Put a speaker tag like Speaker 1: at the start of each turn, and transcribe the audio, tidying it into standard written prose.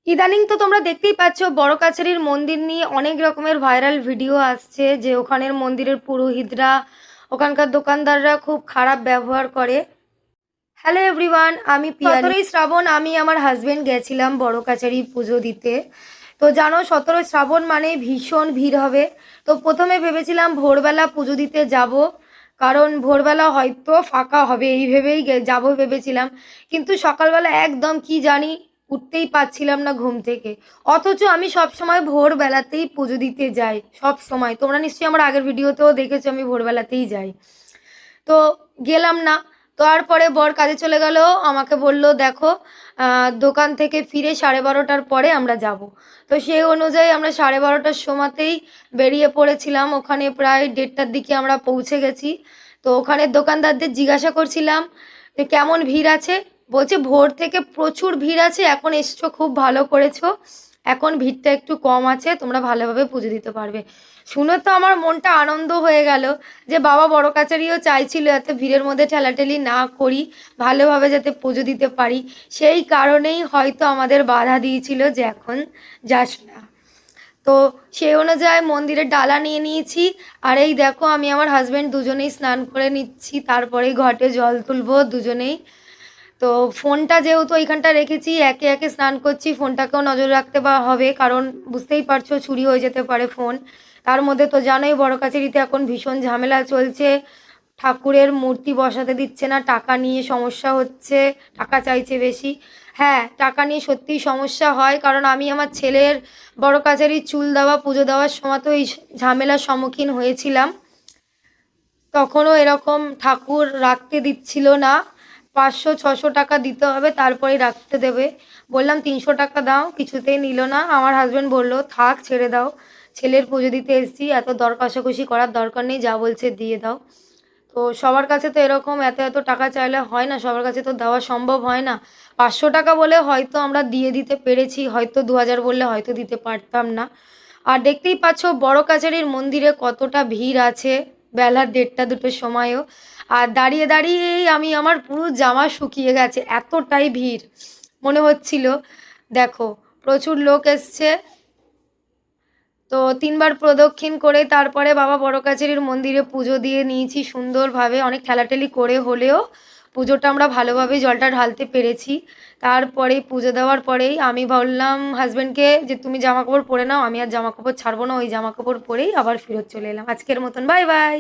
Speaker 1: ইদানিং তো তোমরা দেখতেই পাচ্ছ বড় কাছারির মন্দির নিয়ে অনেক রকমের ভাইরাল ভিডিও আসছে যে ওখানের মন্দিরের পুরোহিতরা ওখানকার দোকানদাররা খুব খারাপ ব্যবহার করে। হ্যালো এভরিওয়ান, আমি পিয়ালি। 17ই শ্রাবণ আমি আমার হাজবেন্ড গেছিলাম বড় কাছারি পুজো দিতে। তো জানো 17 শ্রাবণ মানে ভীষণ ভিড় হবে। তো প্রথমে ভেবেছিলাম ভোরবেলা পুজো দিতে যাব, কারণ ভোরবেলা হয়তো ফাঁকা হবে এই ভেবেই যাবো ভেবেছিলাম। কিন্তু সকালবেলা একদম কি জানি উঠতেই পারছিলাম না ঘুম থেকে। অথচ আমি সব সময় ভোরবেলাতেই পুজো দিতে যাই, সব সময়। তোমরা নিশ্চয়ই আমার আগের ভিডিওতেও দেখেছো আমি ভোরবেলাতেই যাই। তো গেলাম না। তারপরে বর কাজে চলে গেল, আমাকে বলল দেখো দোকান থেকে ফিরে 12:30টার পরে আমরা যাব। তো সেই অনুযায়ী আমরা 12:30টার সময়তেই বেরিয়ে পড়েছিলাম। ওখানে প্রায় 1:30টার দিকে আমরা পৌঁছে গেছি। তো ওখানে দোকানদারদের জিজ্ঞাসা করছিলাম যে কেমন ভিড় আছে। বলছে ভোর থেকে প্রচুর ভিড় আছে, এখন এসছো খুব ভালো করেছো, এখন ভিড়টা একটু কম আছে, তোমরা ভালোভাবে পুজো দিতে পারবে। শুনে তো আমার মনটা আনন্দ হয়ে গেল যে বাবা বড় কাছারিও চাইছিল এত ভিড়ের মধ্যে ঠেলাঠেলি না করি, ভালোভাবে যাতে পুজো দিতে পারি। সেই কারণেই হয়তো আমাদের বাধা দিয়েছিল যে এখন যাস না। তো সেই অনুযায়ী মন্দিরের ডালা নিয়ে নিয়েছি। আর এই দেখো আমি আমার হাজব্যান্ড দুজনেই স্নান করে নিচ্ছি, তারপরেই ঘটে জল তুলবো দুজনেই। তো ফোনটা যেহেতু ওইখানটা রেখেছি, একে একে স্নান করছি, ফোনটাকেও নজর রাখতে হবে, কারণ বুঝতেই পারছো চুরি হয়ে যেতে পারে ফোন। তার মধ্যে তো জানোই বড় কাছারিতে এখন ভীষণ ঝামেলা চলছে, ঠাকুরের মূর্তি বসাতে দিচ্ছে না, টাকা নিয়ে সমস্যা হচ্ছে, টাকা চাইছে বেশি। হ্যাঁ, টাকা নিয়ে সত্যিই সমস্যা হয়, কারণ আমি আমার ছেলের বড় কাছারির চুল দেওয়া পুজো দেওয়ার সময় তো এই ঝামেলার সম্মুখীন হয়েছিলাম। তখনও এরকম ঠাকুর রাখতে দিচ্ছিল না, 500-600 টাকা দিতে হবে তারপরেই রাখতে দেবে। বললাম 300 টাকা দাও, কিছুতেই নিল না। আমার হাজব্যান্ড বলল থাক ছেড়ে দাও, ছেলের পুজো দিতে এসেছি, এত দর কষাকষি করার দরকার নেই, যা বলছে দিয়ে দাও। তো সবার কাছে তো এরকম এত এত টাকা চাইলে হয় না, সবার কাছে তো দেওয়া সম্ভব হয় না। 500 টাকা বলে হয়তো আমরা দিয়ে দিতে পেরেছি, হয়তো 2000 বললে হয়তো দিতে পারতাম না। আর দেখতেই পাচ্ছ বড় কাছারির মন্দিরে কতটা ভিড় আছে বেলা 1:30-2টোর সময়ও। আর দাঁড়িয়ে দাঁড়িয়েই আমি আমার পুরো জামা শুকিয়ে গেছে, এতটাই ভিড় মনে হচ্ছিল। দেখো প্রচুর লোক এসছে। তো 3বার প্রদক্ষিণ করে তারপরে বাবা বড় কাছারির মন্দিরে পুজো দিয়ে নিয়েছি সুন্দরভাবে, অনেক ঠেলাঠেলি করে হলেও পুজোটা আমরা ভালোভাবে জলটা ঢালতে পেরেছি। তারপরে পুজো দেওয়ার পরেই আমি বললাম হাজব্যান্ডকে যে তুমি জামা কাপড় পরে নাও, আমি আর জামা কাপড় ছাড়বো না, ওই জামা কাপড় পরেই আবার ফেরত চলে এলাম। আজকের মতন বাই বাই।